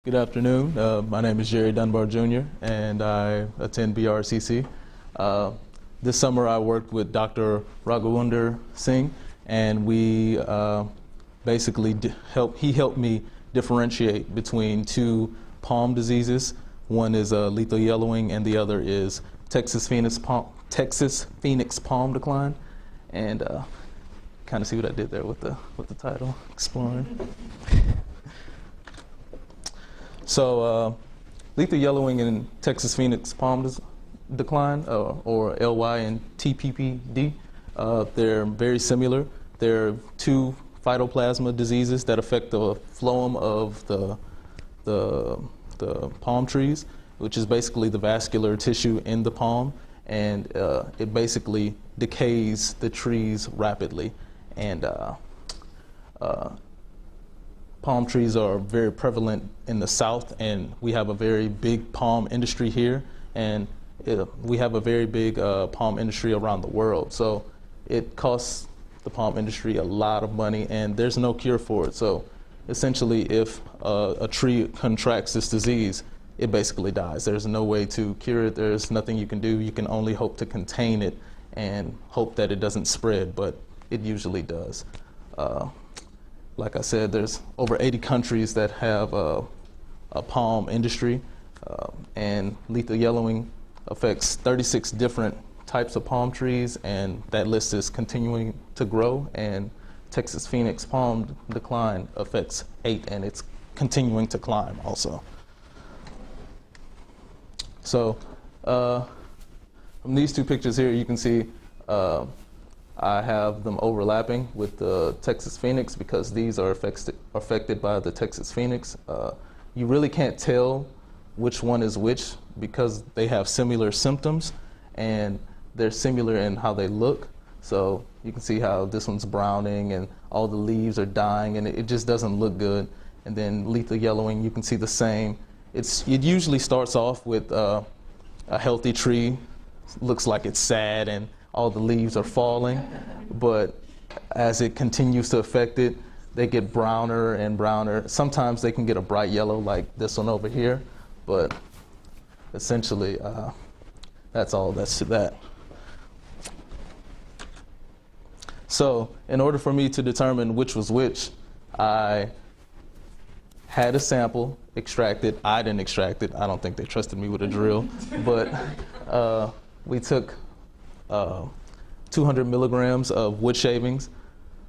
Good afternoon. My name is Jerry Dunbar Jr. and I attend BRCC. This summer I worked with Dr. Raghawinder Singh, and we basically he helped me differentiate between two palm diseases. One is lethal yellowing and the other is Texas Phoenix palm decline. And kind of see what I did there with the title, exploring. So lethal yellowing and Texas Phoenix palm decline, or LY and TPPD, they're very similar. They're two phytoplasma diseases that affect the phloem of the palm trees, which is basically the vascular tissue in the palm, and it basically decays the trees rapidly. And palm trees are very prevalent in the South, and we have a very big palm industry here, and we have a very big palm industry around the world. So it costs the palm industry a lot of money, and there's no cure for it. So essentially, if a tree contracts this disease, it basically dies. There's no way to cure it. There's nothing you can do. You can only hope to contain it and hope that it doesn't spread, but it usually does. Like I said, there's over 80 countries that have a palm industry, and lethal yellowing affects 36 different types of palm trees, and that list is continuing to grow. And Texas Phoenix palm decline affects 8, and it's continuing to climb also. So from these two pictures here, you can see I have them overlapping with the Texas Phoenix because these are affected by the Texas Phoenix. You really can't tell which one is which because they have similar symptoms and they're similar in how they look. So you can see how this one's browning and all the leaves are dying, and it just doesn't look good. And then lethal yellowing, you can see the same. It usually starts off with a healthy tree, looks like it's sad and all the leaves are falling, but as it continues to affect it, they get browner and browner. Sometimes they can get a bright yellow like this one over here, but essentially that's all that's to that. So in order for me to determine which was which, I had a sample extracted. I didn't extract it. I don't think they trusted me with a drill, but we took 200 milligrams of wood shavings,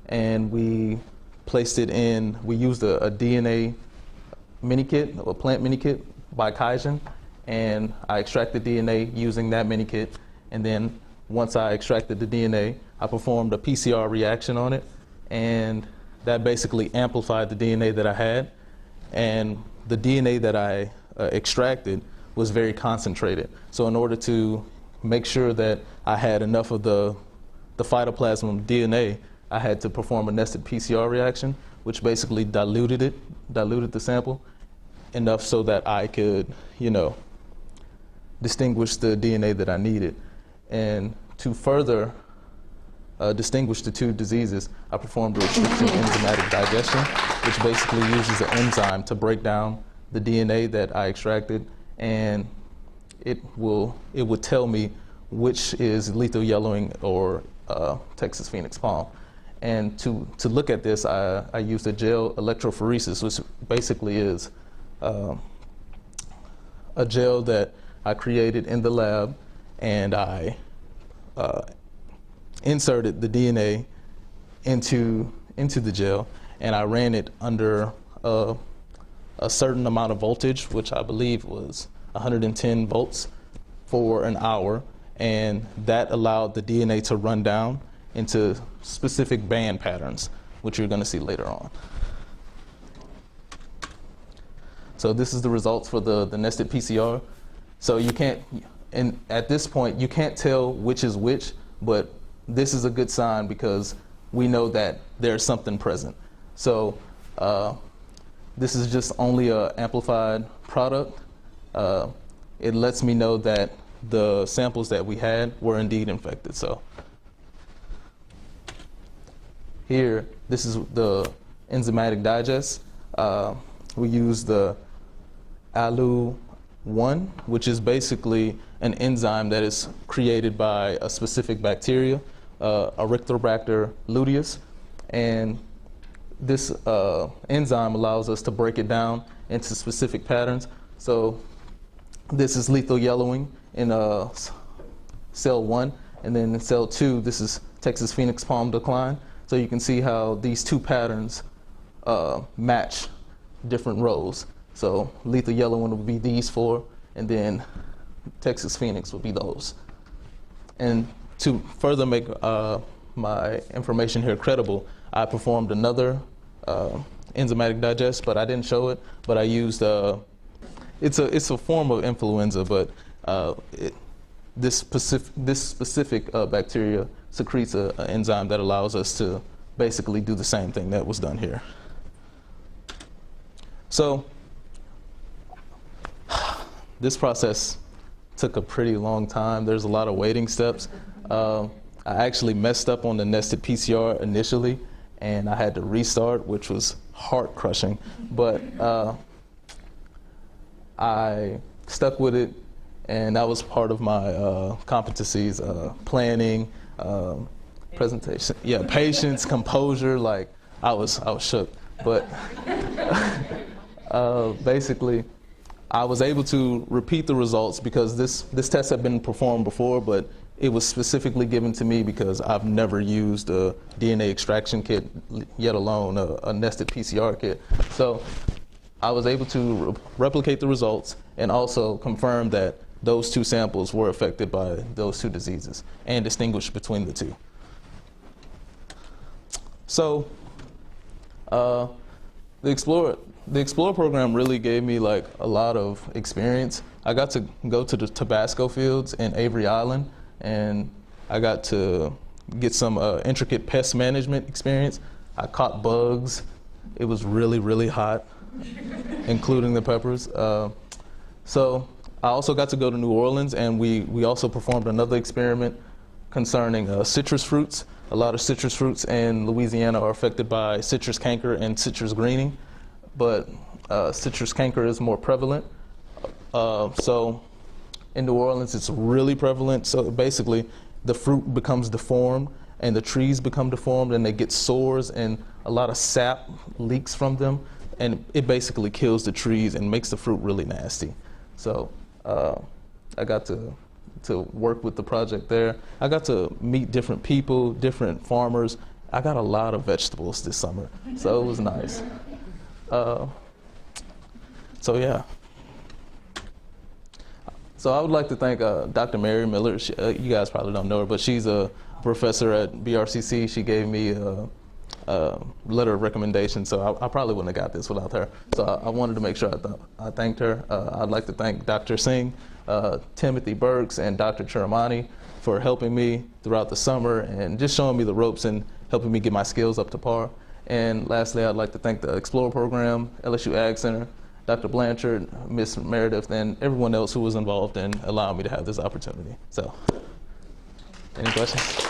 and we placed it in, we used a DNA mini kit, a plant mini kit by Kaizen, and I extracted DNA using that mini kit. And then once I extracted the DNA, I performed a PCR reaction on it, and that basically amplified the DNA that I had. And the DNA that I extracted was very concentrated. So in order to make sure that I had enough of the phytoplasm DNA, I had to perform a nested PCR reaction, which basically diluted the sample enough so that I could, distinguish the DNA that I needed. And to further distinguish the two diseases, I performed a restriction enzymatic digestion, which basically uses an enzyme to break down the DNA that I extracted, and it would tell me which is lethal yellowing or Texas Phoenix palm. And to look at this, I used a gel electrophoresis, which basically is a gel that I created in the lab, and I inserted the DNA into the gel, and I ran it under a certain amount of voltage, which I believe was 110 volts for an hour, and that allowed the DNA to run down into specific band patterns, which you're going to see later on. So this is the results for the nested PCR. So you can't, and at this point, you can't tell which is which, but this is a good sign because we know that there's something present. So this is just only an amplified product. It lets me know that the samples that we had were indeed infected. So here, this is the Enzymatic Digest. We use the ALU1, which is basically an enzyme that is created by a specific bacteria, Electrophoresis luteus, and this enzyme allows us to break it down into specific patterns. So this is lethal yellowing in cell 1, and then in cell 2, this is Texas Phoenix palm decline. So you can see how these two patterns match different rows. So lethal yellowing would be these four, and then Texas Phoenix would be those. And to further make my information here credible, I performed another Enzymatic Digest, but I didn't show it. But I used it's a form of influenza, but this specific bacteria secretes an enzyme that allows us to basically do the same thing that was done here. So this process took a pretty long time. There's a lot of waiting steps. I actually messed up on the nested PCR initially, and I had to restart, which was heart crushing. But I stuck with it, and that was part of my competencies: planning, presentation, patience, composure. Like I was shook, but basically, I was able to repeat the results because this test had been performed before, but it was specifically given to me because I've never used a DNA extraction kit, yet alone a nested PCR kit. So I was able to replicate the results and also confirm that those two samples were affected by those two diseases and distinguish between the two. So the Explorer program really gave me like a lot of experience. I got to go to the Tabasco fields in Avery Island, and I got to get some intricate pest management experience. I caught bugs. It was really, really hot, including the peppers. So I also got to go to New Orleans, and we also performed another experiment concerning citrus fruits. A lot of citrus fruits in Louisiana are affected by citrus canker and citrus greening, but citrus canker is more prevalent. So in New Orleans, it's really prevalent. So basically, the fruit becomes deformed, and the trees become deformed, and they get sores, and a lot of sap leaks from them, and it basically kills the trees and makes the fruit really nasty. So I got to work with the project there. I got to meet different people, different farmers. I got a lot of vegetables this summer, so it was nice. So yeah. So I would like to thank Dr. Mary Miller. You guys probably don't know her, but she's a professor at BRCC. She gave me a letter of recommendation, so I probably wouldn't have got this without her. So I wanted to make sure I thanked her. I'd like to thank Dr. Singh, Timothy Burks, and Dr. Chiramani for helping me throughout the summer and just showing me the ropes and helping me get my skills up to par. And lastly, I'd like to thank the Explorer program, LSU AgCenter, Dr. Blanchard, Ms. Meredith, and everyone else who was involved in allowing me to have this opportunity. So, any questions?